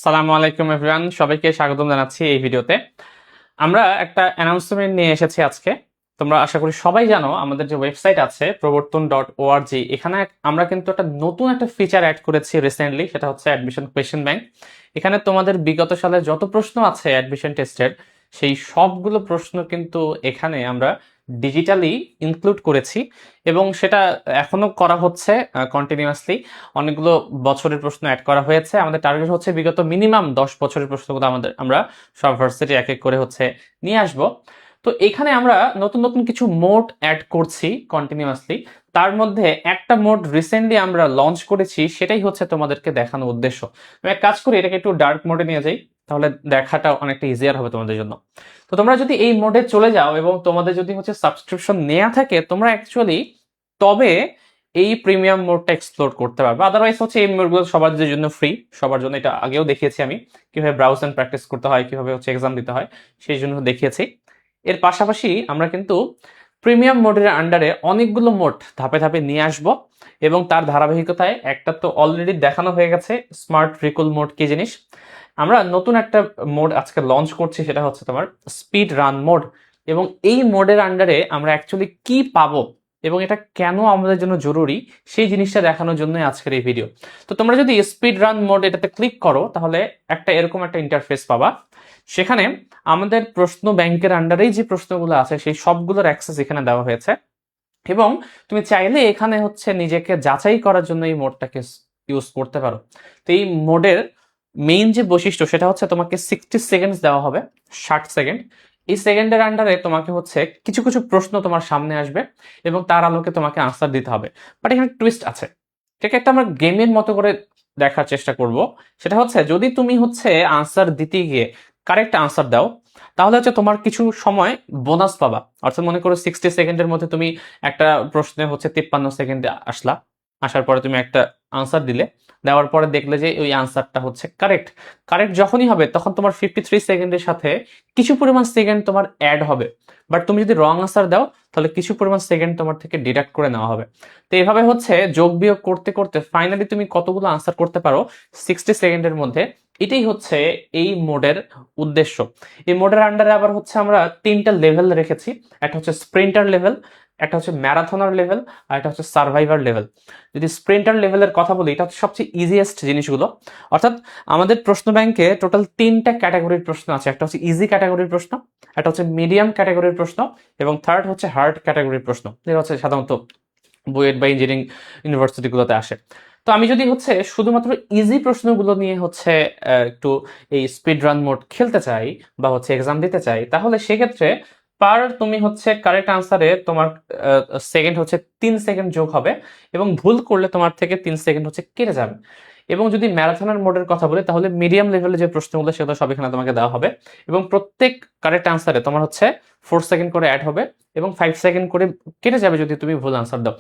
সালামু আলাইকুম এভরিওয়ান, সবাইকে স্বাগতম জানাচ্ছি এই ভিডিওতে। আমরা একটা অ্যানাউন্সমেন্ট নিয়ে এসেছি আজকে। তোমরা আশা করি সবাই জানো আমাদের যে ওয়েবসাইট আছে প্রবর্তন.org, এখানে আমরা কিন্তু একটা নতুন একটা ফিচার অ্যাড করেছি রিসেন্টলি, সেটা হচ্ছে অ্যাডমিশন কোয়েশ্চেন ব্যাংক। এখানে তোমাদের বিগত সালে যত প্রশ্ন আছে অ্যাডমিশন টেস্টের, সেই সবগুলো প্রশ্ন কিন্তু এখানে আমরা ডিজিটালি ইনক্লুড করেছি এবং সেটা এখনো করা হচ্ছে কন্টিনিউয়াসলি। অনেকগুলো বছরের প্রশ্ন অ্যাড করা হয়েছে। আমাদের টার্গেট হচ্ছে বিগত মিনিমাম 10 বছরের প্রশ্নগুলো আমরা সব ভার্সিটি এক এক করে নিয়ে আসব। তো এখানে আমরা নতুন নতুন কিছু মোড অ্যাড করছি কন্টিনিউয়াসলি। তার মধ্যে একটা মোড রিসেন্টলি আমরা লঞ্চ করেছি, সেটাই হচ্ছে তোমাদেরকে দেখানোর উদ্দেশ্য। আমি এক কাজ করি, এটাকে একটু ডার্ক মোডে নিয়ে যাই, তাহলে দেখাটা অনেকটা ইজিয়ার হবে তোমাদের জন্য। তো তোমরা যদি এই মোডে চলে যাও এবং তোমাদের যদি সাবস্ক্রিপশন নেওয়া থাকে, তোমরা অ্যাকচুয়ালি তবে এই প্রিমিয়াম মোডটা এক্সপ্লোর করতে পারবে। আদারওয়াইজ এই মোডগুলো সবার জন্য ফ্রি, সবার জন্য। এটা আগেও দেখিয়েছি আমি কিভাবে ব্রাউজ এন্ড প্র্যাকটিস করতে হয়, কিভাবে এক্সাম দিতে হয়, সেই জন্য দেখিয়েছি। এর পাশাপাশি আমরা কিন্তু প্রিমিয়াম মোডের আন্ডারে অনেকগুলো মোড ধাপে ধাপে নিয়ে আসব এবং তার ধারাবাহিকতায় একটা তো অলরেডি দেখানো হয়ে গেছে, স্মার্ট রিকল মোড কি জিনিস। আমরা নতুন একটা মোড আজকে লঞ্চ করছি, সেটা হচ্ছে তোমার স্পিড রান মোড। এবং এই মোডের আন্ডারে আমরা অ্যাকচুয়ালি কি পাবো এবং এটা কেন আমাদের জন্য জরুরি, সেই জিনিসটা দেখানোর জন্য আজকের এই ভিডিও। তো তোমরা যদি স্পিড রান মোড এটাতে ক্লিক করো, তাহলে এরকম একটা ইন্টারফেস পাবা। সেখানে আমাদের প্রশ্ন ব্যাংকের আন্ডারেই যে প্রশ্নগুলো আছে সেই সবগুলোর অ্যাক্সেস এখানে দেওয়া হয়েছে এবং তুমি চাইলে এখানে নিজেকে যাচাই করার জন্য এই মোডটাকে ইউজ করতে পারো। তো এই মোডের মেইন যে বৈশিষ্ট্য, সেটা হচ্ছে তোমাকে 60 সেকেন্ডস দেওয়া হবে, 60 সেকেন্ড। এই সেকেন্ডের আন্ডারে তোমাকে কিছু কিছু প্রশ্ন তোমার সামনে আসবে এবং তার আলোকে তোমাকে আনসার দিতে হবে। বাট এখানে টুইস্ট আছে, এটাকে একটা আমরা গেমের মতো করে দেখার চেষ্টা করব। সেটা যদি তুমি আনসার দিতে গিয়ে কারেক্ট আনসার দাও, তাহলে তোমার কিছু সময় বোনাস পাবা। অর্থাৎ মনে করো 60 সেকেন্ডের মধ্যে তুমি একটা প্রশ্নে 53 সেকেন্ডে আসলা, আসার পরে তুমি একটা আনসার দিলে, দেওয়ার পরে দেখলে যে ওই আনসারটা কারেক্ট। কারেক্ট যখনই হবে তখন তোমার 53 সেকেন্ডের সাথে কিছু পরিমাণ সেকেন্ড তোমার অ্যাড হবে। বাট তুমি যদি রং আনসার দাও, তাহলে কিছু পরিমাণ সেকেন্ড তোমার থেকে ডিডাক্ট করে নেওয়া হবে। তো এইভাবে যোগ বিয়োগ করতে করতে ফাইনালি তুমি কতগুলো আনসার করতে পারো 60 সেকেন্ডের মধ্যে, এটাই এই মোডের উদ্দেশ্য। এই মোডের আন্ডারে আবার আমরা তিনটা লেভেল রেখেছি। একটা স্প্রিন্টার লেভেল, একটা ম্যারাথনার লেভেল, আর একটা সার্ভাইভার লেভেল। যদি স্প্রিন্টার লেভেলের কথা বলি, এটা সবচেয়ে ইজিয়েস্ট জিনিসগুলো। অর্থাৎ আমাদের প্রশ্ন ব্যাংকে টোটাল তিনটা ক্যাটাগরির প্রশ্ন আছে। একটা ইজি ক্যাটাগরির প্রশ্ন, একটা মিডিয়াম ক্যাটাগরির প্রশ্ন, এবং থার্ড হার্ড ক্যাটাগরির প্রশ্ন, যেটা সাধারণত বুয়েট বা ইঞ্জিনিয়ারিং ইউনিভার্সিটিগুলোতে আসে। তো আমি যদি শুধুমাত্র ইজি প্রশ্নগুলো নিয়ে একটু এই স্পিড রান মোড খেলতে চাই বা এক্সাম দিতে চাই, তাহলে সেক্ষেত্রে তুমি কারেক্ট আনসারে তোমার সেকেন্ড 3 সেকেন্ড যোগ হবে এবং ভুল করলে তোমার থেকে 3 সেকেন্ড কেটে যাবে। এবং যদি ম্যারাথনের মোডের কথা বলি, তাহলে মিডিয়াম লেভেলের যে প্রশ্নগুলো সেগুলো সব এখানে তোমাকে দেওয়া হবে এবং প্রত্যেক কারেক্ট আনসারে তোমার 4 সেকেন্ড করে অ্যাড হবে এবং 5 সেকেন্ড করে কেটে যাবে যদি তুমি ভুল আনসার দাও।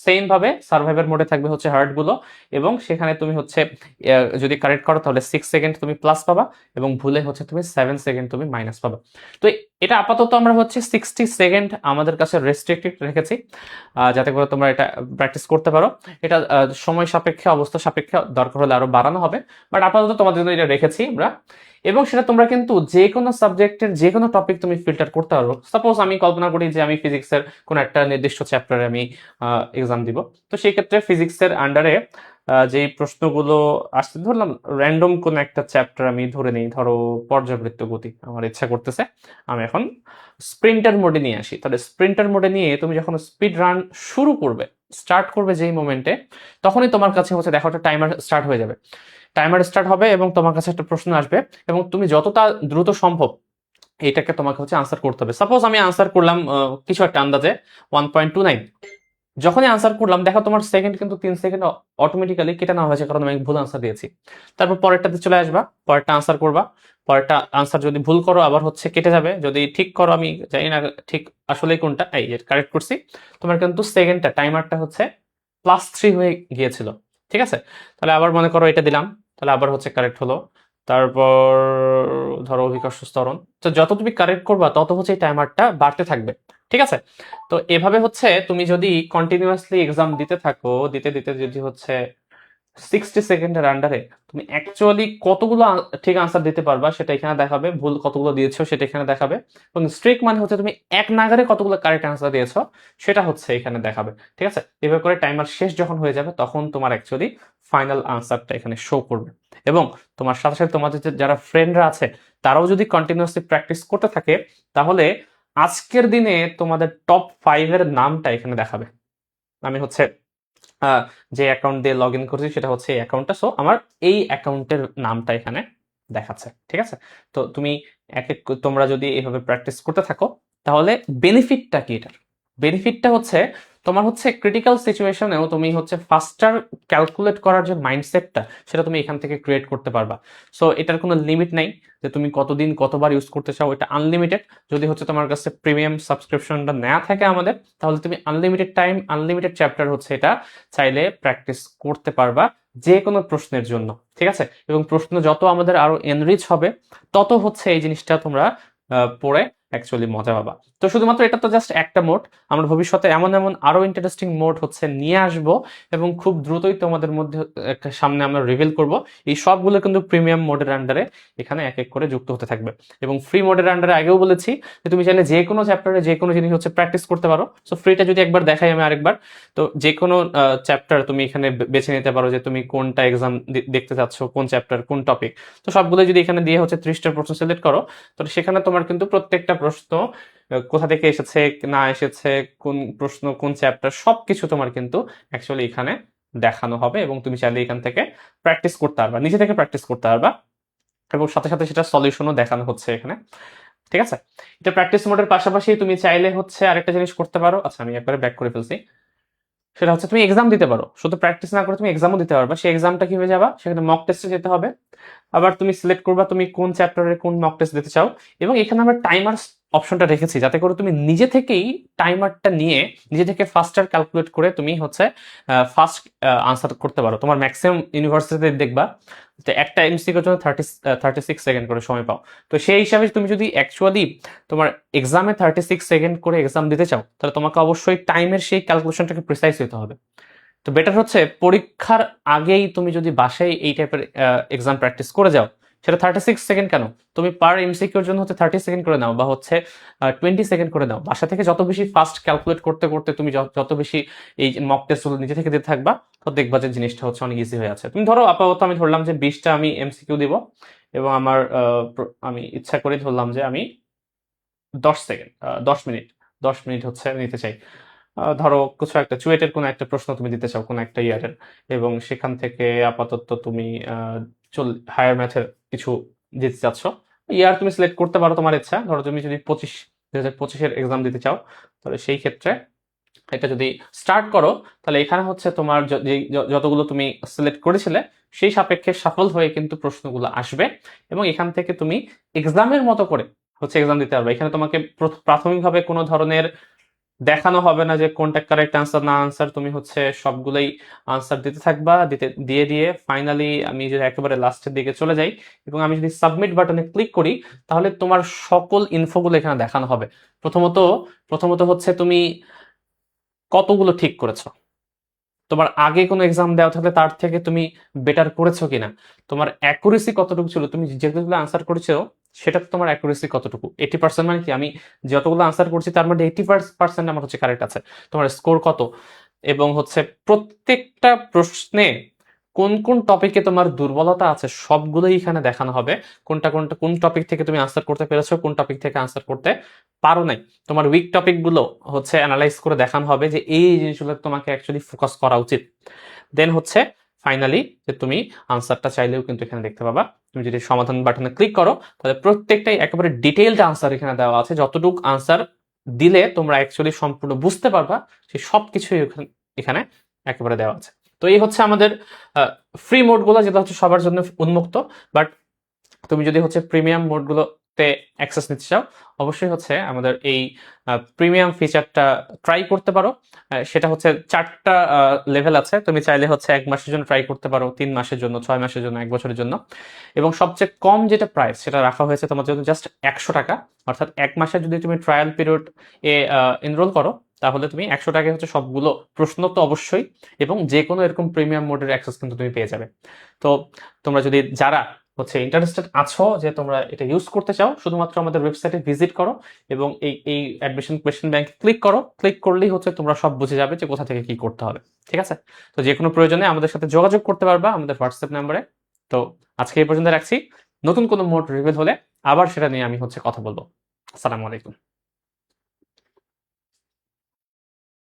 সেম ভাবে সার্ভাইভার মোডে থাকবে হার্ড গুলো, এবং সেখানে তুমি যদি কারেক্ট করো তাহলে 6 সেকেন্ড তুমি প্লাস পাবা এবং ভুলে তুমি 7 সেকেন্ড তুমি মাইনাস পাবা। তো এটা আপাতত আমরা 60 সেকেন্ড আমাদের কাছে রেস্ট্রিক্টেড রেখেছি, যাতে করে তোমরা এটা প্র্যাকটিস করতে পারো। এটা সময় সাপেক্ষে, অবস্থা সাপেক্ষে দরকার হলে আরো বাড়ানো হবে, বাট আপাতত তোমাদের জন্য এটা রেখেছি আমরা। এবং সেটা তোমরা কিন্তু যে কোনো সাবজেক্টের যে কোনো টপিক তুমি ফিল্টার করতে পারো। সাপোজ আমি কল্পনা করি যে আমি ফিজিক্সের কোনো একটা নির্দিষ্ট চ্যাপ্টারে আমি এক্সাম দিব, তো সেই ক্ষেত্রে ফিজিক্সের আন্ডারে যে প্রশ্নগুলো আসছে, ধরলাম র্যান্ডম কোন একটা চ্যাপ্টার আমি ধরে নিই, ধরো পর্যাবৃত্ত গতি আমার ইচ্ছা করতেছে আমি এখন স্প্রিন্টার মোডে নিয়ে আসি। তাহলে স্প্রিন্টার মোডে নিয়ে তুমি যখন স্পিড রান শুরু করবে, স্টার্ট করবে যেই মোমেন্টে, তখনই তোমার কাছে দেখো একটা টাইমার স্টার্ট হয়ে যাবে। টাইমার স্টার্ট হবে এবং তোমার কাছে একটা প্রশ্ন আসবে এবং তুমি যতটা দ্রুত সম্ভব এটাকে তোমাকে আনসার করতে হবে। সাপোজ আমি আনসার করলাম কিছু একটা আন্দাজে 1.29। যখনই আনসার করলাম, দেখো তোমার সেকেন্ড কিন্তু 3 সেকেন্ড অটোমেটিক্যালি কেটে নেওয়া হয়েছে, কারণ আমি ভুল আনসার দিয়েছি। তারপর পরেরটাতে চলে আসবা, পরেরটা আনসার করবা। পরেরটা আনসার যদি ভুল করো আবার কেটে যাবে, যদি ঠিক করো, আমি জানি না ঠিক আসলে কোনটা, এই যে কারেক্ট করছি, তোমার কিন্তু সেকেন্ডটা টাইমারটা +3 হয়ে গিয়েছিল। ঠিক আছে, তাহলে আবার মনে করো এটা দিলাম, তাহলে আবার কারেক্ট হলো। তারপর ধরো অভিকর্ষ স্তরণ, তো যত তুমি কারেক্ট করবা তত এই টাইমারটা বাড়তে থাকবে। ঠিক আছে, তো এভাবে তুমি যদি কন্টিনিউয়াসলি এক্সাম দিতে থাকো, দিতে দিতে যদি 60 সেকেন্ডের আন্ডারে তুমি অ্যাকচুয়ালি কতগুলো ঠিক আনসার দিতে পারবা সেটা এখানে দেখাবে, ভুল কতগুলো দিয়েছো সেটা এখানে দেখাবে, এবং স্ট্রিক মানে হচ্ছে তুমি এক নাগারে কতগুলো কারেক্ট আনসার দিয়েছো সেটা হচ্ছে এখানে দেখাবে। ঠিক আছে, এভাবে করে টাইমার শেষ যখন হয়ে যাবে তখন তোমার অ্যাকচুয়ালি ফাইনাল আনসারটা এখানে শো করবে। এবং তোমার সাথে সাথে তোমাদের যারা ফ্রেন্ডরা আছে তারাও যদি কন্টিনিউয়াসলি প্র্যাকটিস করতে থাকে, তাহলে আজকের দিনে তোমাদের টপ 5 এর নামটা এখানে দেখাবে। আমি হচ্ছে যে অ্যাকাউন্ট দিয়ে লগ ইন করছি সেটা হচ্ছে এই অ্যাকাউন্টটা, সো আমার এই অ্যাকাউন্টের নামটা এখানে দেখাচ্ছে। ঠিক আছে, তো তুমি তোমরা যদি এভাবে প্র্যাকটিস করতে থাকো তাহলে বেনিফিটটা কি? এটার বেনিফিটটা হচ্ছে তোমার হচ্ছে ক্রিটিক্যাল সিচুয়েশনেও তুমি হচ্ছে ফাস্টার ক্যালকুলেট করার যে মাইন্ডসেটটা সেটা তুমি এখান থেকে ক্রিয়েট করতে পারবা। সো এটার কোনো লিমিট নাই যে তুমি কতদিন কতবার ইউজ করতে চাও, এটা আনলিমিটেড। যদি হচ্ছে তোমার কাছে প্রিমিয়াম সাবস্ক্রিপশনটা নেওয়া থাকে আমাদের, তাহলে তুমি আনলিমিটেড টাইম আনলিমিটেড চ্যাপ্টার হচ্ছে এটা চাইলে প্র্যাকটিস করতে পারবা যে কোনো প্রশ্নের জন্য। ঠিক আছে, এবং প্রশ্ন যত আমাদের আরো এনরিচ হবে তত হচ্ছে এই জিনিসটা তোমরা পড়ে অ্যাকচুয়ালি মজা পাবা। তো শুধুমাত্র এটা তো জাস্ট একটা মোড, আমরা ভবিষ্যতে এমন এমন আরো ইন্টারেস্টিং মোড হচ্ছে নিয়ে আসবো এবং খুব দ্রুতই তোমাদের মধ্যে সামনে আমরা রিভিল করব। এই সবগুলো কিন্তু প্রিমিয়াম মোডের আন্ডারে এখানে এক এক করে যুক্ত হতে থাকবে। এবং ফ্রি মোডের আন্ডারে আগেও বলেছি যে তুমি চাইলে যে কোনো চ্যাপ্টারে যে কোনো জিনিস হচ্ছে প্র্যাকটিস করতে পারো। সো ফ্রিটা যদি একবার দেখাই আমি আরেকবার, তো যে কোনো চ্যাপ্টার তুমি এখানে বেছে নিতে পারো যে তুমি কোনটা এক্সাম দেখতে চাচ্ছ, কোন চ্যাপ্টার কোন টপিক। তো সবগুলো যদি এখানে দিয়ে হচ্ছে 30টা প্রশ্ন সিলেক্ট করো, তো সেখানে তোমার কিন্তু প্রত্যেকটা প্রশ্ন কোথা থেকে এসেছে না এসেছে, কোন প্রশ্ন কোন চ্যাপ্টার সবকিছু তোমার কিন্তু অ্যাকচুয়ালি এখানে দেখানো হবে, এবং তুমি চাইলে এখান থেকে প্র্যাকটিস করতে পারবা, নিজে থেকে প্র্যাকটিস করতে পারবা, এবং সাথে সাথে সেটা সলিউশনও দেখানো হচ্ছে এখানে। ঠিক আছে, এটা প্র্যাকটিস মোডের পাশাপাশি তুমি চাইলে হচ্ছে আরেকটা জিনিস করতে পারো। আচ্ছা আমি একবারে ব্যাক করে ফেলছি, সেটা হচ্ছে তুমি এক্সাম দিতে পারো, শুধু প্র্যাকটিস না করে তুমি এক্সামও দিতে পারবা। সেই এক্সামটা কি হয়ে যাবা, সেখানে মক টেস্টে যেতে হবে, আবার তুমি সিলেক্ট করবা তুমি কোন চ্যাপ্টারের কোন মক টেস্ট দিতে চাও, এবং এখানে আমরা টাইমার অপশনটা রেখেছি যাতে করে তুমি নিজে থেকেই টাইমারটা নিয়ে নিজে থেকে ফাস্টার ক্যালকুলেট করে তুমি হচ্ছে ফাস্ট আনসার করতে পারো। তোমার ম্যাক্সিমাম ইউনিভার্সিটিতে দেখবা তো একটা এমসিকিউর জন্য 36 সেকেন্ড করে সময় পাও। তো সেই হিসাবে তুমি যদি অ্যাকচুয়ালি তোমার এক্সামে 36 সেকেন্ড করে এক্সাম দিতে চাও, তাহলে তোমাকে অবশ্যই টাইমের সেই ক্যালকুলেশনটাকে প্রিসাইজ হতে হবে। তো বেটার হচ্ছে পরীক্ষার আগেই তুমি যদি বাসায় এই টাইপের এক্সাম প্র্যাকটিস করে যাও, সেটা 36 সেকেন্ড কেন, তুমি পার এমসিকিউর জন্য হচ্ছে 30 সেকেন্ড করে নাও, বা হচ্ছে 20 সেকেন্ড করে নাও। বাসা থেকে যত বেশি ফাস্ট ক্যালকুলেট করতে করতে তুমি যত বেশি এই মক টেস্টগুলো নিজে থেকে দিতে থাকবা, তো দেখবা যে জিনিসটা হচ্ছে অনেক ইজি হয়ে আছে। তুমি ধরো আপাতত আমি ধরলাম যে 20টা আমি এমসিকিউ দিব, এবং আমার আমি ইচ্ছা করে ধরলাম যে আমি 10 সেকেন্ড 10 মিনিট 10 মিনিট হচ্ছে নিতে চাই। ধরো কিছু একটা চুয়েটের কোনো একটা প্রশ্ন তুমি দিতে চাও কোনো একটা ইয়ারের, এবং সেখান থেকে আপাতত তুমি হায়ার ম্যাথের কিছু দিতে চাচ্ছ, ইয়ার তুমি সিলেক্ট করতে পারো তোমার ইচ্ছা। ধরো তুমি যদি 2025-এর এক্সাম দিতে চাও, তাহলে সেই ক্ষেত্রে এটা যদি স্টার্ট করো, তাহলে এখানে হচ্ছে তোমার যতগুলো তুমি সিলেক্ট করেছিলে সেই সাপেক্ষে সাফল হয়ে কিন্তু প্রশ্নগুলো আসবে, এবং এখান থেকে তুমি এক্সামের মতো করে হচ্ছে এক্সাম দিতে পারবে। এখানে তোমাকে প্রাথমিকভাবে কোনো ধরনের দেখানো হবে না যে কোনটা কারেক্ট আনসার না আনসার, তুমি হচ্ছে সবগুলোই আনসার দিতে থাকবা, দিয়ে দিয়ে ফাইনালি আমি যদি একেবারে লাস্টের দিকে চলে যাই এবং আমি যদি সাবমিট বাটনে ক্লিক করি, তাহলে তোমার সকল ইনফোগুলো এখানে দেখানো হবে। প্রথমত প্রথমত হচ্ছে তুমি কতগুলো ঠিক করেছো, তোমার আগে কোনো এক্সাম দেওয়া থাকলে তার থেকে তুমি বেটার করেছো কিনা, তোমার অ্যাকুরেসি কতটুকু ছিল, তুমি যেগুলো আনসার করেছো সেটা তোমার অ্যাকুরেসি কতটুকু। 80% মানে কি, আমি যতগুলো আনসার করছি তার মধ্যে 80% আমার হচ্ছে কারেক্ট আছে, তোমার স্কোর কত, এবং হচ্ছে প্রত্যেকটা প্রশ্নে কোন কোন টপিকে তোমার দুর্বলতা আছে সবগুলোই এখানে দেখানো হবে। কোনটা কোনটা কোন টপিক থেকে তুমি আনসার করতে পেরেছো, কোন টপিক থেকে আনসার করতে পারো নাই, তোমার উইক টপিক গুলো হচ্ছে অ্যানালাইজ করে দেখানো হবে যে এই জিনিসগুলো তোমাকে অ্যাকচুয়ালি ফোকাস করা উচিত। দেন হচ্ছে ফাইনালি যে তুমি আনসারটা চাইলেও কিন্তু এখানে দেখতে পাবা। তুমি যদি সমাধান বাটনে ক্লিক করো তাহলে প্রত্যেকটাই একেবারে ডিটেইলড আনসার এখানে দেওয়া আছে, যতটুকু আনসার দিলে তোমরা অ্যাকচুয়ালি সম্পূর্ণ বুঝতে পারবা সেই সবকিছুই এখানে একেবারে দেওয়া আছে। তো এই হচ্ছে আমাদের ফ্রি মোডগুলো, যেটা হচ্ছে সবার জন্য উন্মুক্ত। বাট তুমি যদি হচ্ছে প্রিমিয়াম মোডগুলোতে অ্যাক্সেস নিতে চাও, অবশ্যই হচ্ছে আমাদের এই প্রিমিয়াম ফিচারটা ট্রাই করতে পারো। সেটা হচ্ছে 4টা লেভেল আছে, তুমি চাইলে হচ্ছে 1 মাসের জন্য ট্রাই করতে পারো, 3 মাসের জন্য, 6 মাসের জন্য, 1 বছরের জন্য, এবং সবচেয়ে কম যেটা প্রাইস সেটা রাখা হয়েছে তোমার জন্য জাস্ট 100 টাকা। অর্থাৎ 1 মাসে যদি তুমি ট্রায়াল পিরিয়ড এ এনরোল করো, তাহলে তুমি 100 টাকায় হচ্ছে সবগুলো প্রশ্ন তো অবশ্যই, এবং যে কোনো এরকম প্রিমিয়াম মোডের অ্যাক্সেস কিন্তু তুমি পেয়ে যাবে। তো তোমরা যদি যারা হচ্ছে ইন্টারেস্টেড আছো যে তোমরা এটা ইউজ করতে চাও, শুধুমাত্র আমাদের ওয়েবসাইটে ভিজিট করো এবং এই অ্যাডমিশন কোয়েশ্চেন ব্যাংকে ক্লিক করো। ক্লিক করলেই হচ্ছে তোমরা সব বুঝে যাবে যে কোথা থেকে কি করতে হবে। ঠিক আছে? তো যে কোনো প্রয়োজনে আমাদের সাথে যোগাযোগ করতে পারবা আমাদের হোয়াটসঅ্যাপ নাম্বারে। তো আজকে এই পর্যন্ত রাখছি। নতুন কোনো মোড রিভিল হলে আবার সেটা নিয়ে আমি হচ্ছে কথা বলবো। আসসালামু আলাইকুম।